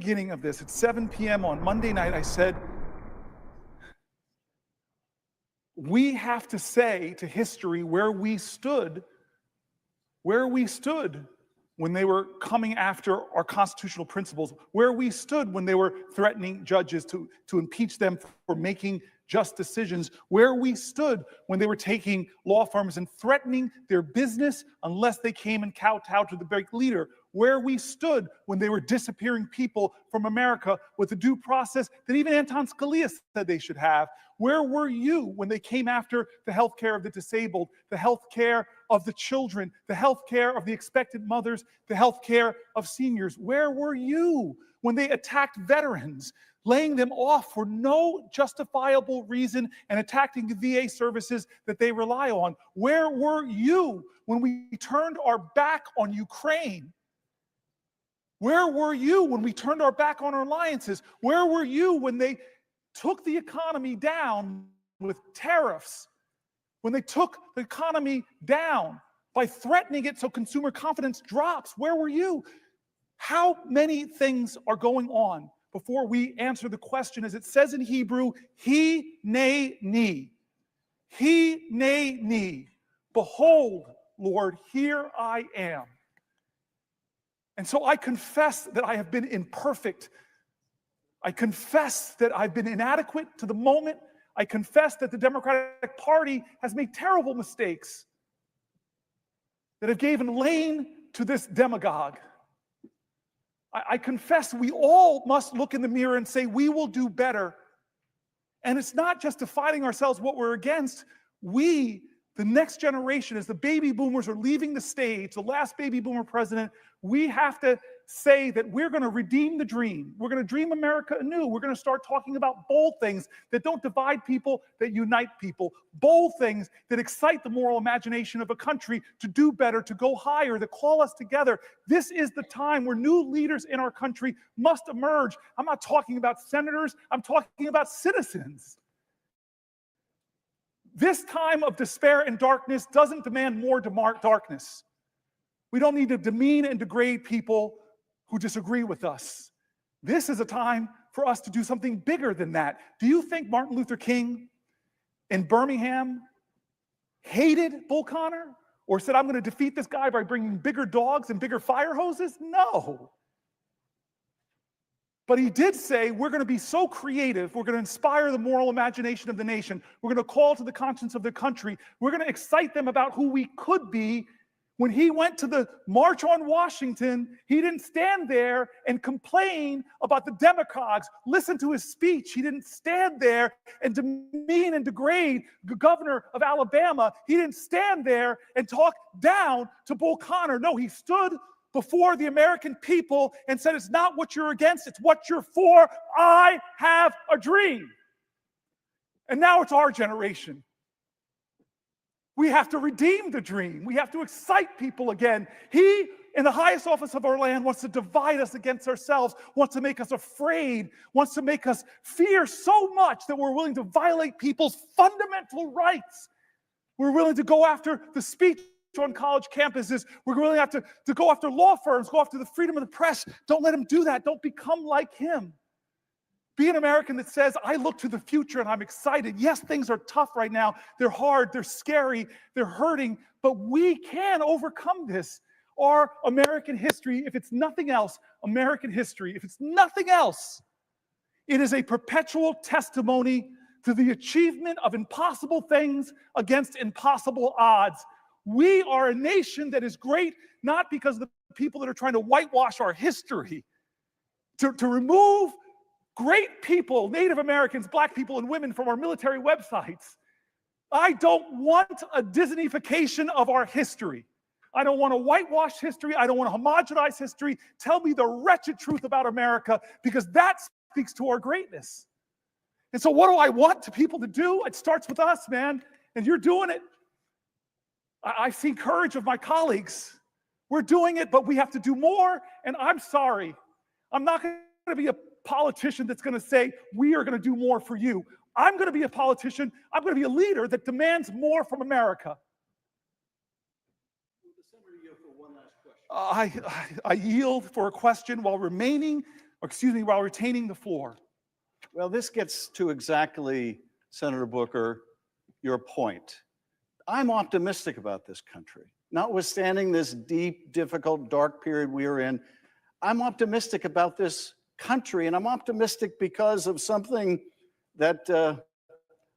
beginning of this, at 7 p.m. on Monday night, I said, we have to say to history where we stood when they were coming after our constitutional principles, where we stood when they were threatening judges to impeach them for making just decisions, where we stood when they were taking law firms and threatening their business unless they came and kowtowed to the big leader, where we stood when they were disappearing people from America with the due process that even Anton Scalia said they should have. Where were you when they came after the health care of the disabled, the health care of the children, the health care of the expectant mothers, the health care of seniors? Where were you when they attacked veterans, laying them off for no justifiable reason and attacking the VA services that they rely on? Where were you when we turned our back on Ukraine? Where were you when we turned our back on our alliances? Where were you when they took the economy down with tariffs? When they took the economy down by threatening it so consumer confidence drops? Where were you? How many things are going on before we answer the question, as it says in Hebrew, he ne ni. He ne ni. Behold, Lord, here I am. And so I confess that I have been imperfect. I confess that I've been inadequate to the moment. I confess that the Democratic Party has made terrible mistakes that have given lane to this demagogue. I confess we all must look in the mirror and say we will do better. And it's not just defining ourselves what we're against. We, the next generation, as the baby boomers are leaving the stage, the last baby boomer president, we have to say that we're going to redeem the dream. We're going to dream America anew. We're going to start talking about bold things that don't divide people, that unite people. Bold things that excite the moral imagination of a country to do better, to go higher, that call us together. This is the time where new leaders in our country must emerge. I'm not talking about senators. I'm talking about citizens. This time of despair and darkness doesn't demand more darkness. We don't need to demean and degrade people who disagree with us. This is a time for us to do something bigger than that. Do you think Martin Luther King in Birmingham hated Bull Connor or said, I'm going to defeat this guy by bringing bigger dogs and bigger fire hoses? No. But he did say, we're going to be so creative, we're going to inspire the moral imagination of the nation, we're going to call to the conscience of the country, we're going to excite them about who we could be. When he went to the March on Washington, he didn't stand there and complain about the demagogues. Listen to his speech. He didn't stand there and demean and degrade the governor of Alabama. He didn't stand there and talk down to Bull Connor. No, he stood before the American people and said, it's not what you're against, it's what you're for. I have a dream. And now it's our generation. We have to redeem the dream. We have to excite people again. He, in the highest office of our land, wants to divide us against ourselves, wants to make us afraid, wants to make us fear so much that we're willing to violate people's fundamental rights. We're willing to go after the speech on college campuses. We're willing to go after law firms, go after the freedom of the press. Don't let him do that. Don't become like him. Be an American that says, I look to the future and I'm excited. Yes, things are tough right now. They're hard, they're scary, they're hurting, but we can overcome this. Our American history, if it's nothing else, American history, if it's nothing else, it is a perpetual testimony to the achievement of impossible things against impossible odds. We are a nation that is great, not because of the people that are trying to whitewash our history, to remove great people, Native Americans, Black people, and women from our military websites. I don't want a Disneyfication of our history. I don't want to whitewash history. I don't want to homogenize history. Tell me the wretched truth about America, because that speaks to our greatness. And so what do I want to people to do? It starts with us, man, and you're doing it. I've seen courage of my colleagues. We're doing it, but we have to do more, and I'm sorry. I'm not going to be a politician that's going to say, we are going to do more for you. I'm going to be a politician. I'm going to be a leader that demands more from America. I yield for a question while remaining while retaining the floor. Well, this gets to exactly, Senator Booker, your point. I'm optimistic about this country. Notwithstanding this deep, difficult, dark period we are in, I'm optimistic about this country, and I'm optimistic because of something that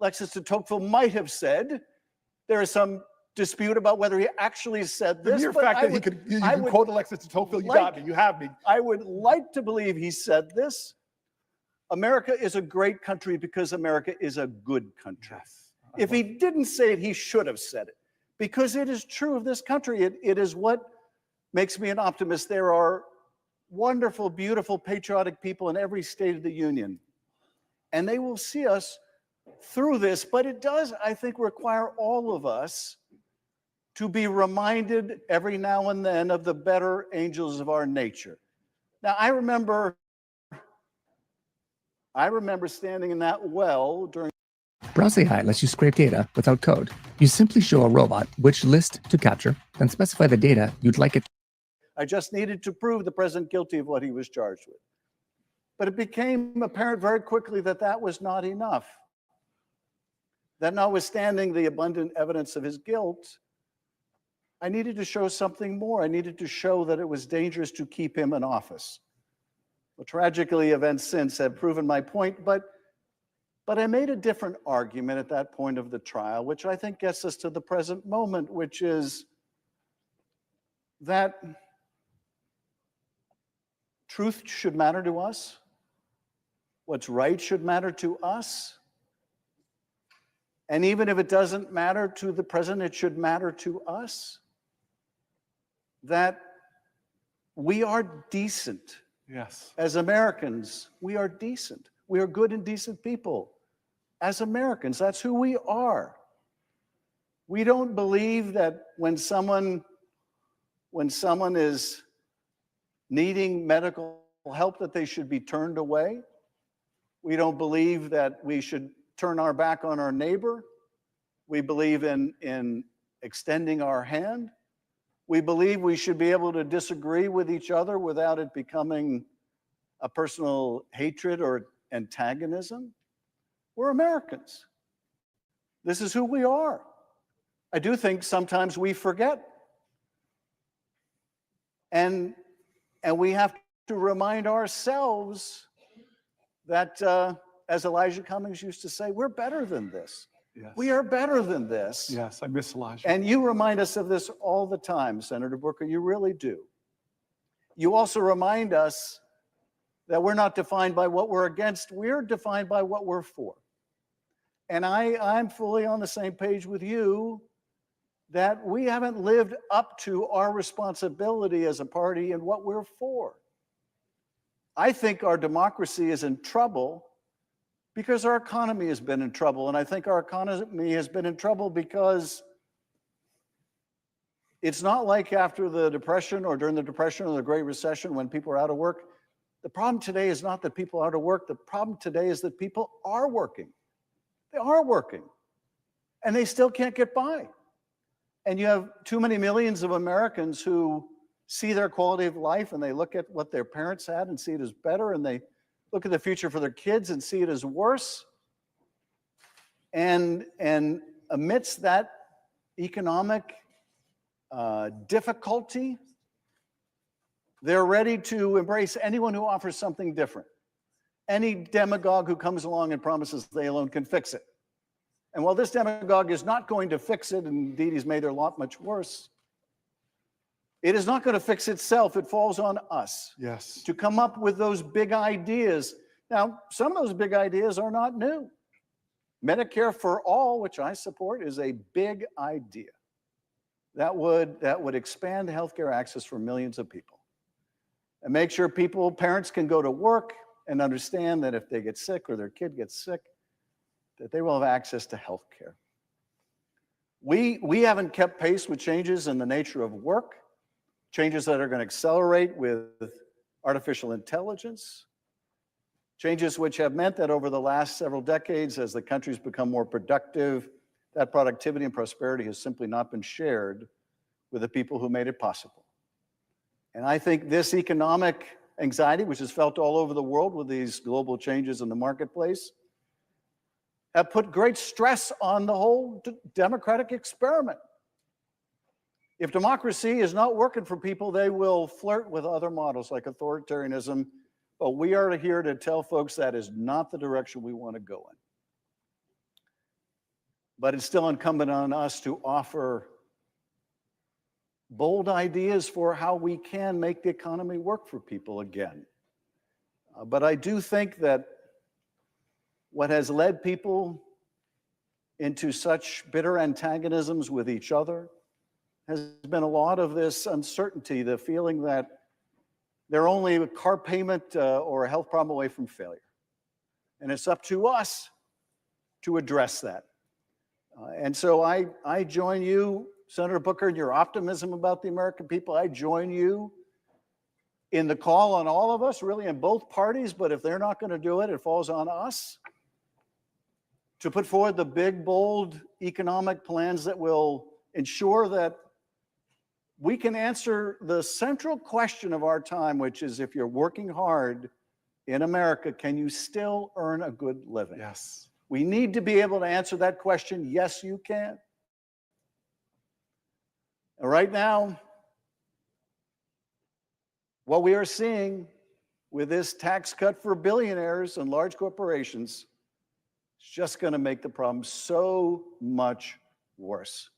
Alexis de Tocqueville might have said. There is some dispute about whether he actually said this. The mere fact that you could quote Alexis de Tocqueville, you got me, you have me. I would like to believe he said this. America is a great country because America is a good country. Yes. If he didn't say it, he should have said it, because it is true of this country. It is what makes me an optimist. There are wonderful, beautiful, patriotic people in every state of the union, and they will see us through this. But it does, I think, require all of us to be reminded every now and then of the better angels of our nature. Now, I remember standing in that well during. Browse AI lets you scrape data without code. You simply show a robot which list to capture, then specify the data you'd like it. I just needed to prove the president guilty of what he was charged with. But it became apparent very quickly that that was not enough. That notwithstanding the abundant evidence of his guilt, I needed to show something more. I needed to show that it was dangerous to keep him in office. Well, tragically, events since have proven my point, but I made a different argument at that point of the trial, which I think gets us to the present moment, which is that truth should matter to us. What's right should matter to us. And even if it doesn't matter to the president, it should matter to us. That we are decent. Yes. As Americans, we are decent. We are good and decent people. As Americans, that's who we are. We don't believe that when someone is needing medical help that they should be turned away. We don't believe that we should turn our back on our neighbor. We believe in extending our hand. We believe we should be able to disagree with each other without it becoming a personal hatred or antagonism. We're Americans. This is who we are. I do think sometimes we forget. And we have to remind ourselves that, as Elijah Cummings used to say, we're better than this. Yes. We are better than this. Yes, I miss Elijah. And you remind us of this all the time, Senator Booker. You really do. You also remind us that we're not defined by what we're against. We're defined by what we're for. And I'm fully on the same page with you that we haven't lived up to our responsibility as a party and what we're for. I think our democracy is in trouble because our economy has been in trouble. And I think our economy has been in trouble because it's not like after the Depression or during the Depression or the Great Recession when people are out of work. The problem today is not that people are out of work. The problem today is that people are working. They are working. And they still can't get by. And you have too many millions of Americans who see their quality of life and they look at what their parents had and see it as better, and they look at the future for their kids and see it as worse. And amidst that economic difficulty, they're ready to embrace anyone who offers something different. Any demagogue who comes along and promises they alone can fix it. And while this demagogue is not going to fix it, and indeed he's made their lot much worse, it is not going to fix itself. It falls on us. Yes. To come up with those big ideas. Now, some of those big ideas are not new. Medicare for all, which I support, is a big idea that would expand healthcare access for millions of people and make sure parents can go to work and understand that if they get sick or their kid gets sick, that they will have access to health care. We haven't kept pace with changes in the nature of work, changes that are going to accelerate with artificial intelligence, changes which have meant that over the last several decades, as the country's become more productive, that productivity and prosperity has simply not been shared with the people who made it possible. And I think this economic anxiety, which is felt all over the world with these global changes in the marketplace, have put great stress on the whole democratic experiment. If democracy is not working for people, they will flirt with other models like authoritarianism. But we are here to tell folks that is not the direction we want to go in. But it's still incumbent on us to offer bold ideas for how we can make the economy work for people again. But I do think that what has led people into such bitter antagonisms with each other has been a lot of this uncertainty, the feeling that they're only a car payment or a health problem away from failure. And it's up to us to address that. And so I join you, Senator Booker, in your optimism about the American people. I join you in the call on all of us, really in both parties, but if they're not going to do it, it falls on us to put forward the big, bold economic plans that will ensure that we can answer the central question of our time, which is if you're working hard in America, can you still earn a good living? Yes. We need to be able to answer that question. Yes, you can. And right now, what we are seeing with this tax cut for billionaires and large corporations is just going to make the problem so much worse.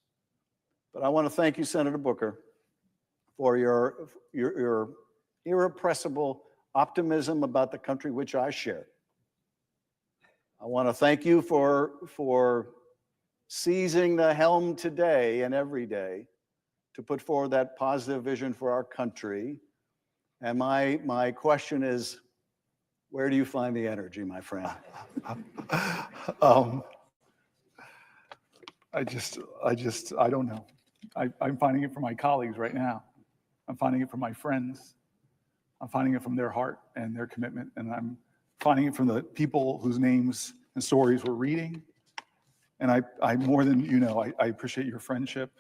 But I want to thank you, Senator Booker, for your irrepressible optimism about the country which I share. I want to thank you for seizing the helm today and every day to put forward that positive vision for our country. And my question is, where do you find the energy, my friend? I don't know. I'm finding it from my colleagues right now. I'm finding it from my friends. I'm finding it from their heart and their commitment. And I'm finding it from the people whose names and stories we're reading. And I more than you know, I appreciate your friendship.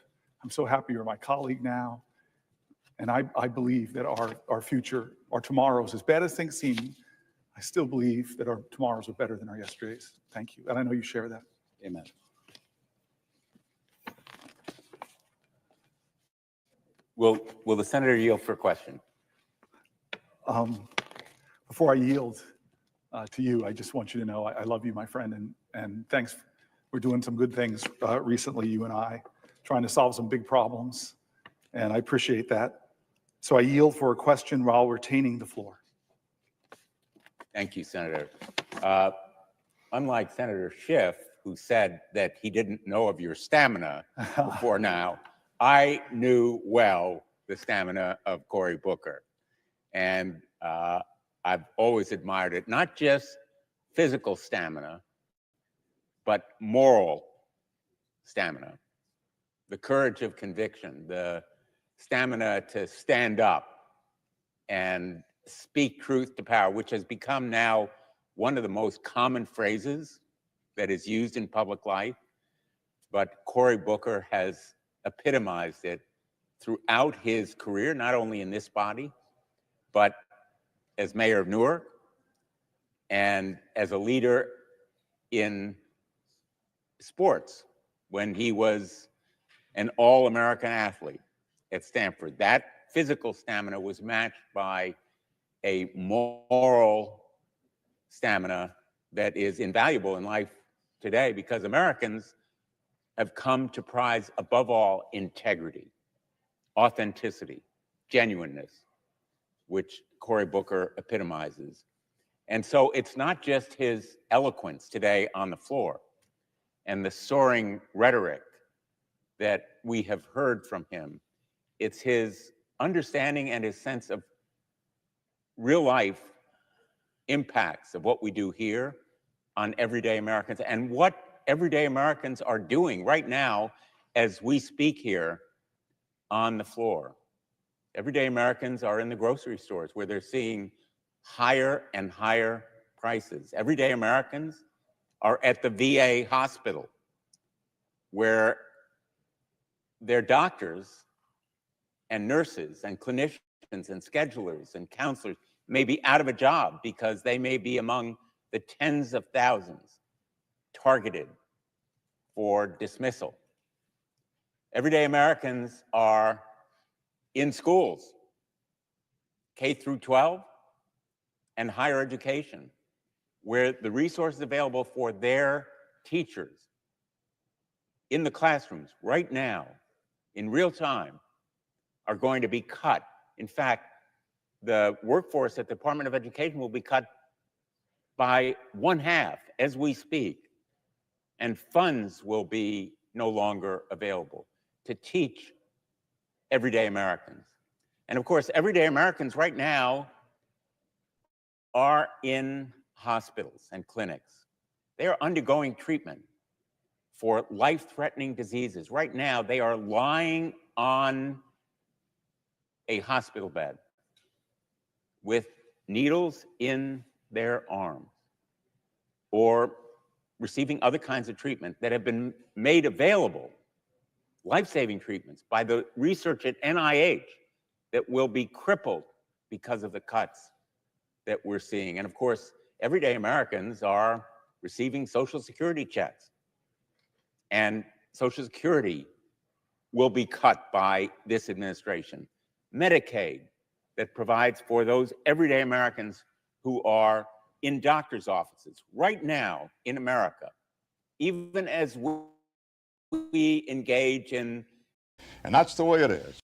I'm so happy you're my colleague now. And I believe that our future, our tomorrows, as bad as things seem, I still believe that our tomorrows are better than our yesterdays. Thank you. And I know you share that. Amen. Will the senator yield for a question? Before I yield to you, I just want you to know I love you, my friend, and thanks. We're doing some good things recently, you and I, trying to solve some big problems, and I appreciate that. So I yield for a question while retaining the floor. Thank you, Senator. Unlike Senator Schiff, who said that he didn't know of your stamina before now, I knew well the stamina of Cory Booker. And I've always admired it, not just physical stamina, but moral stamina, the courage of conviction, the stamina to stand up and speak truth to power, which has become now one of the most common phrases that is used in public life. But Cory Booker has epitomized it throughout his career, not only in this body, but as mayor of Newark and as a leader in sports when he was an all-American athlete at Stanford. That physical stamina was matched by a moral stamina that is invaluable in life today because Americans have come to prize, above all, integrity, authenticity, genuineness, which Cory Booker epitomizes. And so it's not just his eloquence today on the floor and the soaring rhetoric that we have heard from him. It's his understanding and his sense of real life impacts of what we do here on everyday Americans and what everyday Americans are doing right now as we speak here on the floor. Everyday Americans are in the grocery stores where they're seeing higher and higher prices. Everyday Americans are at the VA hospital where their doctors and nurses and clinicians and schedulers and counselors may be out of a job because they may be among the tens of thousands targeted for dismissal. Everyday Americans are in schools, K through 12 and higher education, where the resources available for their teachers in the classrooms right now, in real time, are going to be cut. In fact, the workforce at the Department of Education will be cut by 1/2 as we speak, and funds will be no longer available to teach everyday Americans. And of course, everyday Americans right now are in hospitals and clinics. They are undergoing treatment for life-threatening diseases. Right now, they are lying on a hospital bed with needles in their arms or receiving other kinds of treatment that have been made available, life-saving treatments, by the research at NIH that will be crippled because of the cuts that we're seeing. And of course, everyday Americans are receiving Social Security checks. And Social Security will be cut by this administration. Medicaid, that provides for those everyday Americans who are in doctor's offices right now in America, even as we engage in. And that's the way it is.